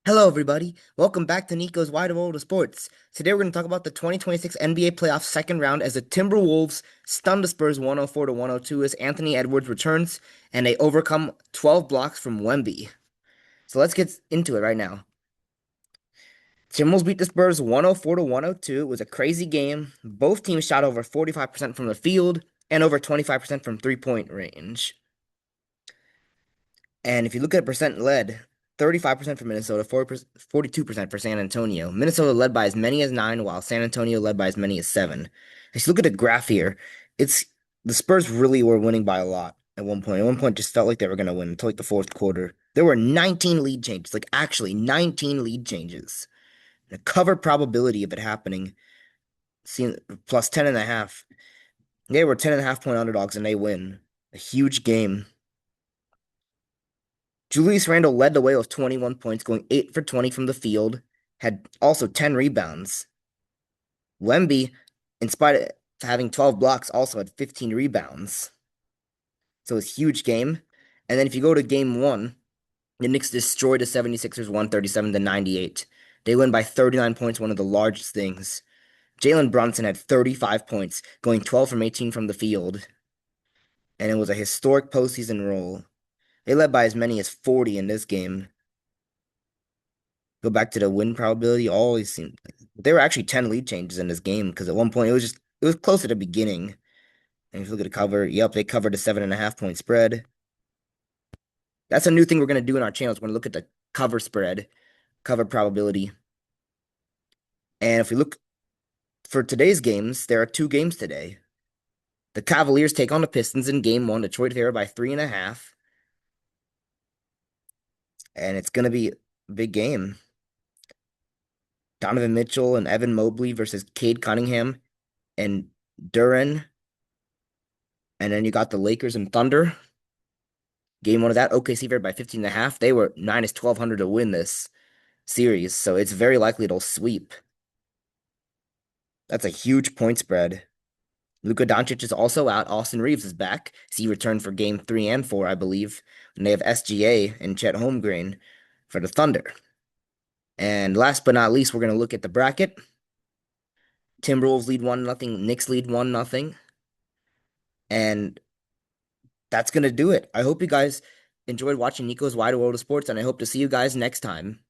Hello, everybody. Welcome back to Nico's Wide World of Sports. Today, we're going to talk about the 2026 NBA Playoffs second round as the Timberwolves stun the Spurs 104 to 102 as Anthony Edwards returns and they overcome 12 blocks from Wemby. So let's get into it right now. Timberwolves beat the Spurs 104 to 102. It was a crazy game. Both teams shot over 45% from the field and over 25% from three-point range. And if you look at percent led, 35% for Minnesota, 42% for San Antonio. Minnesota led by as many as 9, while San Antonio led by as many as 7. If you look at the graph here, it's the Spurs really were winning by a lot at one point. At one point, just felt like they were going to win until like the fourth quarter. There were 19 lead changes, like actually 19 lead changes. The cover probability of it happening, seen plus 10 and a half. They were 10.5 point underdogs and they win. A huge game. Julius Randle led the way with 21 points, going 8 for 20 from the field, had also 10 rebounds. Wemby, in spite of having 12 blocks, also had 15 rebounds. So it's a huge game. And then if you go to game one, the Knicks destroyed the 76ers 137 to 98. They win by 39 points, one of the largest things. Jalen Brunson had 35 points, going 12 from 18 from the field. And it was a historic postseason roll. They led by as many as 40 in this game. Go back to the win probability, always seemed there were actually 10 lead changes in this game because at one point it was close at the beginning. And if you look at the cover, yep, they covered a 7.5 point spread. That's a new thing we're gonna do in our channels. We're gonna look at the cover spread, cover probability. And if we look for today's games, there are two games today. The Cavaliers take on the Pistons in game one. Detroit favored by 3.5. And it's gonna be a big game. Donovan Mitchell and Evan Mobley versus Cade Cunningham and Duran. And then you got the Lakers and Thunder. Game one of that, OKC favored by 15.5. They were minus 1,200 to win this series, so it's very likely they'll sweep. That's a huge point spread. Luka Doncic is also out. Austin Reeves is back. He returned for game 3 and 4, I believe. And they have SGA and Chet Holmgren for the Thunder. And last but not least, we're going to look at the bracket. Timberwolves lead 1-0. Knicks lead 1-0. And that's going to do it. I hope you guys enjoyed watching Nico's Wide World of Sports, and I hope to see you guys next time.